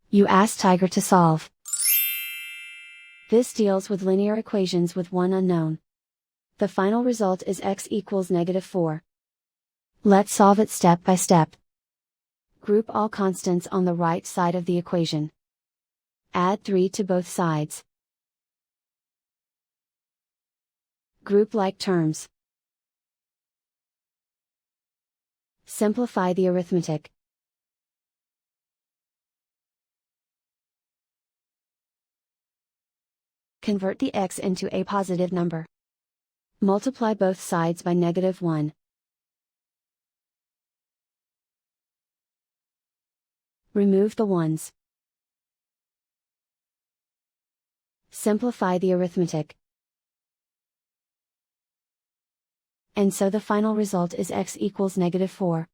You ask Tiger to solve. This deals with linear equations with one unknown. The final result is x equals -4. Let's solve it step by step. Group all constants on the right side of the equation. Add 3 to both sides. Group like terms. Simplify the arithmetic. Convert the x into a positive number. Multiply both sides by -1. Remove the ones. Simplify the arithmetic. And so the final result is x equals -4.